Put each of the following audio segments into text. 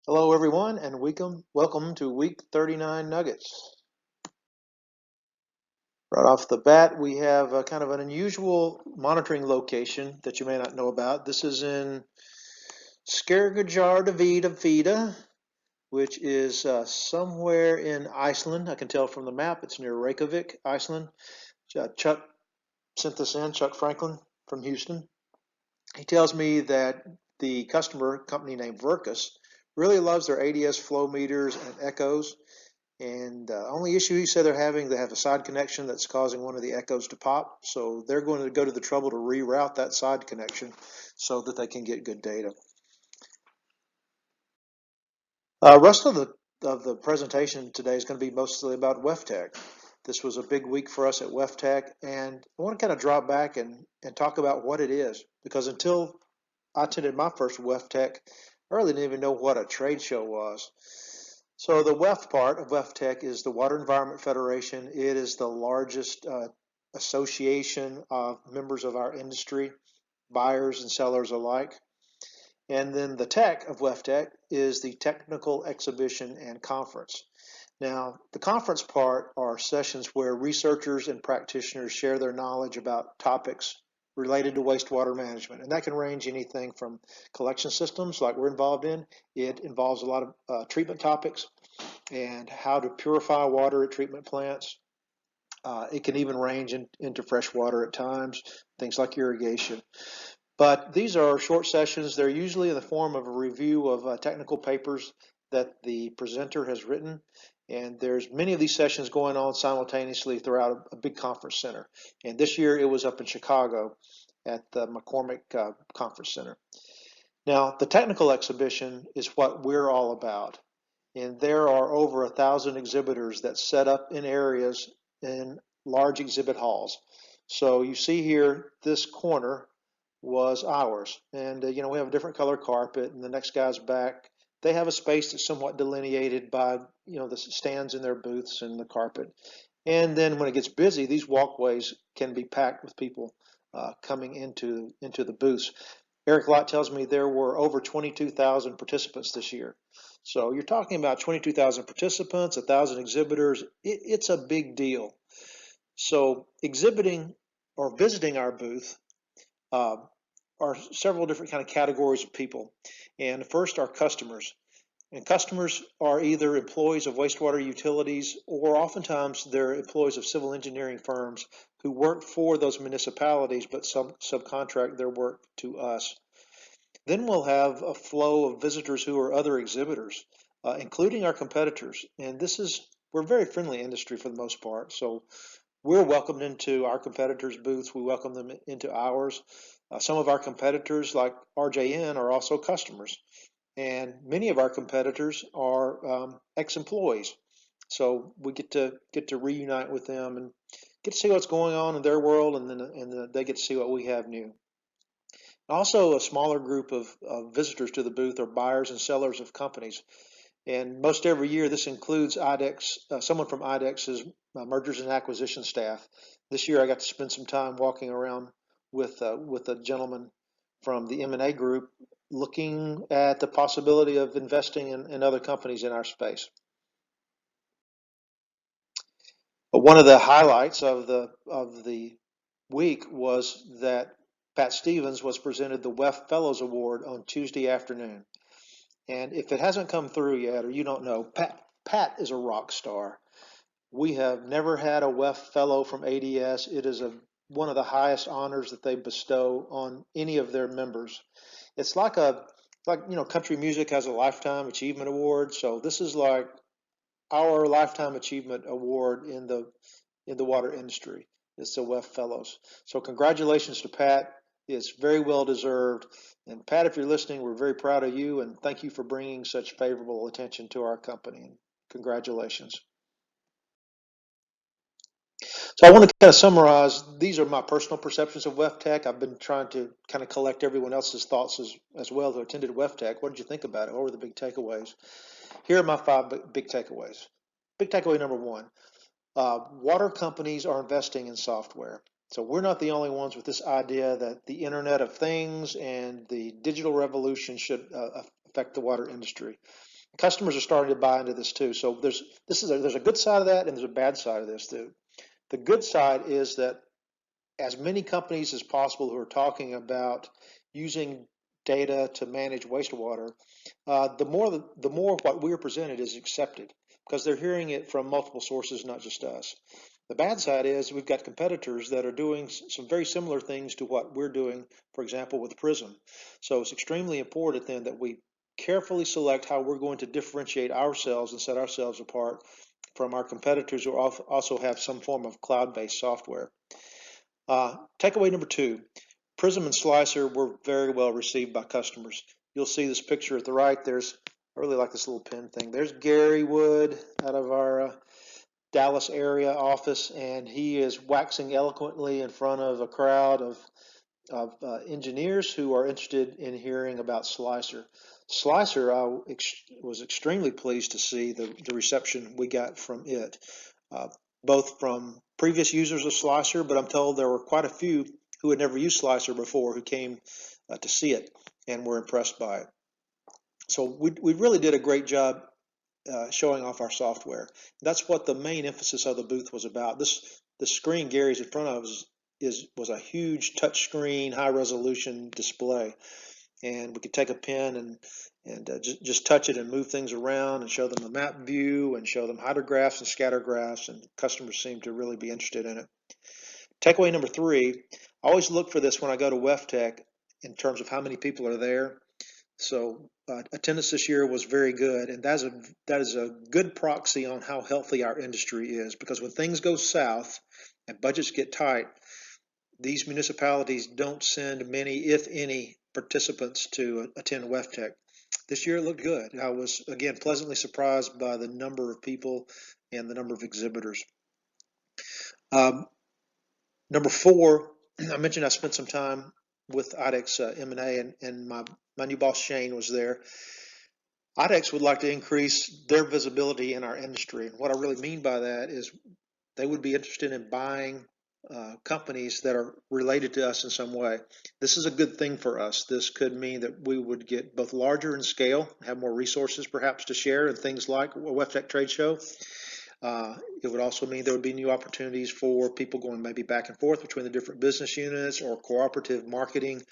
Hello, everyone, and welcome to week 39 Nuggets. Right off the bat, we have kind of an unusual monitoring location that you may not know about. This is in Skergajar Vida, which is somewhere in Iceland. I can tell from the map it's near Reykjavik, Iceland. Chuck sent this in, Chuck Franklin from Houston. He tells me that the customer company named Vercus really loves their ADS flow meters and echoes. And the only issue he said they're having, they have a side connection that's causing one of the echoes to pop. So they're going to go to the trouble to reroute that side connection so that they can get good data. Rest of the presentation today is going to be mostly about WEFTEC. This was a big week for us at WEFTEC, and I want to kind of drop back and talk about what it is, because until I attended my first WEFTEC, I really didn't even know what a trade show was. So the WEF part of WEFTEC is the Water Environment Federation. It is the largest association of members of our industry, buyers and sellers alike. And then the tech of WEFTEC is the Technical Exhibition and Conference. Now, the conference part are sessions where researchers and practitioners share their knowledge about topics related to wastewater management. And that can range anything from collection systems like we're involved in. It involves a lot of treatment topics and how to purify water at treatment plants. It can even range into fresh water at times, things like irrigation. But these are short sessions. They're usually in the form of a review of technical papers that the presenter has written. And there's many of these sessions going on simultaneously throughout a big conference center. And this year it was up in Chicago at the McCormick Conference Center. Now, the technical exhibition is what we're all about. And there are over 1,000 exhibitors that set up in areas in large exhibit halls. So you see here, this corner was ours. And, we have a different color carpet, and the next guy's back. They have a space that's somewhat delineated by, the stands in their booths and the carpet. And then when it gets busy, these walkways can be packed with people coming into the booths. Eric Lott tells me there were over 22,000 participants this year. So you're talking about 22,000 participants, 1,000 exhibitors. It's a big deal. So exhibiting or visiting our booth uh, are several different kind of categories of people. And first are customers. And customers are either employees of wastewater utilities, or oftentimes they're employees of civil engineering firms who work for those municipalities but subcontract their work to us. Then we'll have a flow of visitors who are other exhibitors, including our competitors. And we're a very friendly industry for the most part. So we're welcomed into our competitors' booths. We welcome them into ours. Some of our competitors, like RJN, are also customers. And many of our competitors are ex-employees. So we get to reunite with them and get to see what's going on in their world, and then they get to see what we have new. Also, a smaller group of visitors to the booth are buyers and sellers of companies. And most every year, this includes IDEX, someone from IDEX's mergers and acquisition staff. This year, I got to spend some time walking around with a gentleman from the M&A group, looking at the possibility of investing in other companies in our space. But one of the highlights of the week was that Pat Stevens was presented the WEF Fellows Award on Tuesday afternoon. And if it hasn't come through yet, or you don't know, Pat is a rock star. We have never had a WEF Fellow from ADS. It is one of the highest honors that they bestow on any of their members. It's like country music has a lifetime achievement award. So this is like our lifetime achievement award in the water industry. It's the WEF Fellows. So congratulations to Pat. It's very well deserved. And Pat, if you're listening, we're very proud of you, and thank you for bringing such favorable attention to our company. And congratulations. So I want to kind of summarize. These are my personal perceptions of WEFTEC. I've been trying to kind of collect everyone else's thoughts as well who attended WEFTEC. What did you think about it? What were the big takeaways? Here are my five big takeaways. Big takeaway number one. Water companies are investing in software. So we're not the only ones with this idea that the Internet of Things and the digital revolution should affect the water industry. Customers are starting to buy into this too. So there's a good side of that and there's a bad side of this too. The good side is that as many companies as possible who are talking about using data to manage wastewater, the more what we're presented is accepted because they're hearing it from multiple sources, not just us. The bad side is we've got competitors that are doing some very similar things to what we're doing, for example, with Prism. So it's extremely important then that we carefully select how we're going to differentiate ourselves and set ourselves apart from our competitors who also have some form of cloud-based software. Takeaway number two, Prism and Slicer were very well received by customers. You'll see this picture at the right. I really like this little pin thing. There's Gary Wood out of our Dallas area office, and he is waxing eloquently in front of a crowd of engineers who are interested in hearing about Slicer. Slicer, I was extremely pleased to see the reception we got from it, uh, both from previous users of Slicer, but I'm told there were quite a few who had never used Slicer before who came to see it and were impressed by it. So we really did a great job showing off our software. That's what the main emphasis of the booth was about. The screen Gary's in front of was a huge touch screen, high resolution display, and we could take a pen and just touch it and move things around and show them the map view and show them hydrographs and scattergraphs, and customers seem to really be interested in it. Takeaway number three, I always look for this when I go to WEFTEC in terms of how many people are there. So attendance this year was very good, and that is a good proxy on how healthy our industry is, because when things go south and budgets get tight, these municipalities don't send many, if any, participants to attend WEFTEC. This year it looked good. I was, again, pleasantly surprised by the number of people and the number of exhibitors. Number four, I mentioned I spent some time with IDEX M&A, and my new boss Shane was there. IDEX would like to increase their visibility in our industry. And what I really mean by that is they would be interested in buying companies that are related to us in some way. This is a good thing for us. This could mean that we would get both larger in scale, have more resources perhaps to share in things like a WEFTEC trade show. It would also mean there would be new opportunities for people going maybe back and forth between the different business units or cooperative marketing.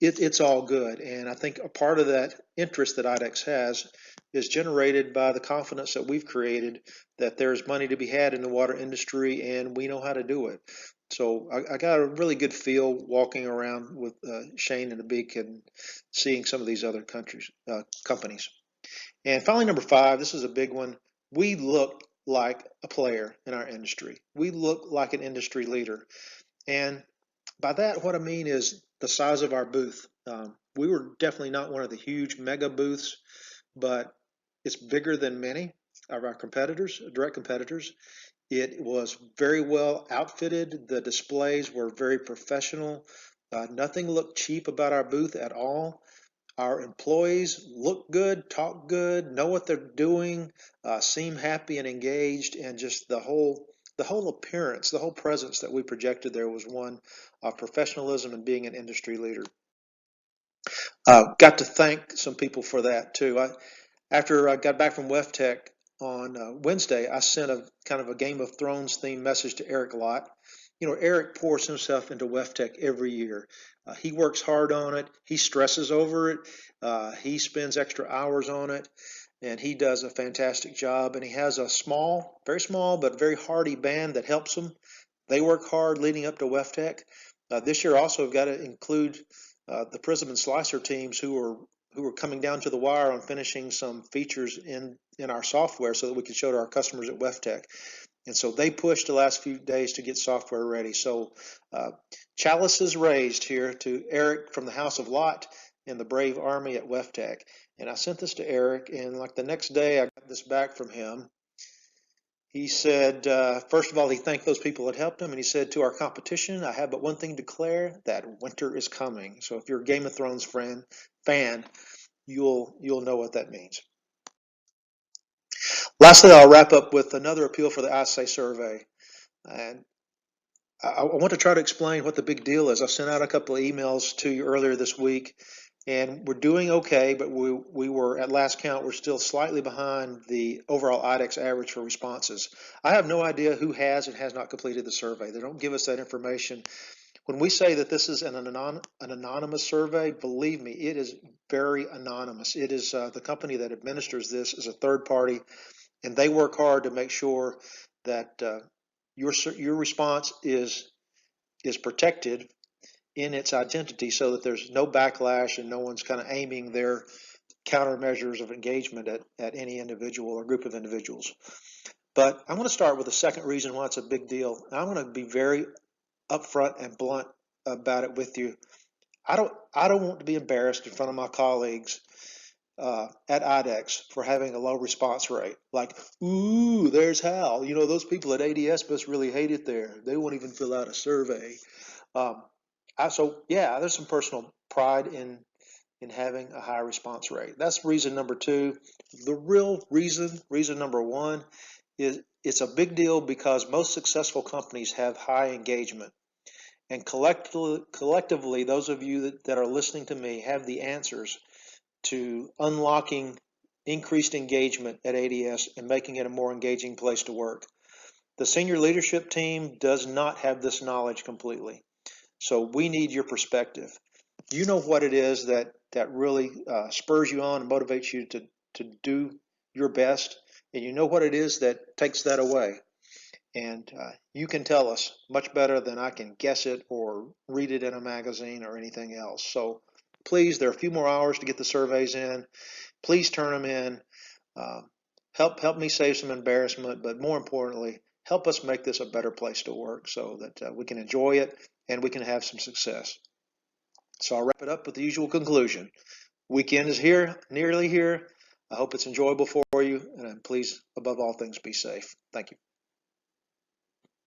It's all good. And I think a part of that interest that IDEX has is generated by the confidence that we've created that there's money to be had in the water industry and we know how to do it. So I got a really good feel walking around with Shane and Abik and seeing some of these other companies. And finally, number five, this is a big one. We look like a player in our industry. We look like an industry leader. And by that, what I mean is the size of our booth. We were definitely not one of the huge mega booths, but it's bigger than many of our competitors, direct competitors. It was very well outfitted. The displays were very professional. Nothing looked cheap about our booth at all. Our employees look good, talk good, know what they're doing, seem happy and engaged, and just the whole appearance, the whole presence that we projected there was one of professionalism and being an industry leader. Got to thank some people for that too. After I got back from WEFTEC on Wednesday, I sent a kind of a Game of Thrones themed message to Eric Lott. You know, Eric pours himself into WEFTEC every year. He works hard on it. He stresses over it. He spends extra hours on it, and he does a fantastic job. And he has a small, very small, but very hardy band that helps him. They work hard leading up to WEFTEC. This year also we've got to include the Prism and Slicer teams who are coming down to the wire on finishing some features in our software so that we can show to our customers at WEFTEC. And so they pushed the last few days to get software ready. So chalice is raised here to Eric from the House of Lot and the brave army at WEFTEC. And I sent this to Eric, and like the next day I got this back from him. He said, first of all, he thanked those people that helped him, and he said, to our competition, I have but one thing to declare, that winter is coming. So if you're a Game of Thrones fan, you'll know what that means. Lastly, I'll wrap up with another appeal for the ISAE survey. And I want to try to explain what the big deal is. I sent out a couple of emails to you earlier this week and we're doing okay, but we were at last count, we're still slightly behind the overall IDEX average for responses. I have no idea who has and has not completed the survey. They don't give us that information. When we say that this is an anonymous survey, believe me, it is very anonymous. It is the company that administers this is a third party, and they work hard to make sure that your response is protected in its identity, so that there's no backlash and no one's kind of aiming their countermeasures of engagement at any individual or group of individuals. But I'm going to start with the second reason why it's a big deal. I'm going to be very upfront and blunt about it with you. I don't want to be embarrassed in front of my colleagues at IDEX for having a low response rate. Like, ooh, there's Hal. You know, those people at ADS must really hate it there. They won't even fill out a survey. Um, so yeah, there's some personal pride in having a high response rate. That's reason number two. The real reason number one, is it's a big deal because most successful companies have high engagement. And collectively, those of you that are listening to me have the answers to unlocking increased engagement at ADS and making it a more engaging place to work. The senior leadership team does not have this knowledge completely. So we need your perspective. You know what it is that really spurs you on and motivates you to do your best, and you know what it is that takes that away. And you can tell us much better than I can guess it or read it in a magazine or anything else. So please, there are a few more hours to get the surveys in. Please turn them in. Uh, help me save some embarrassment, but more importantly, help us make this a better place to work so that we can enjoy it and we can have some success. So I'll wrap it up with the usual conclusion. Weekend is here, nearly here. I hope it's enjoyable for you, and please, above all things, be safe. Thank you.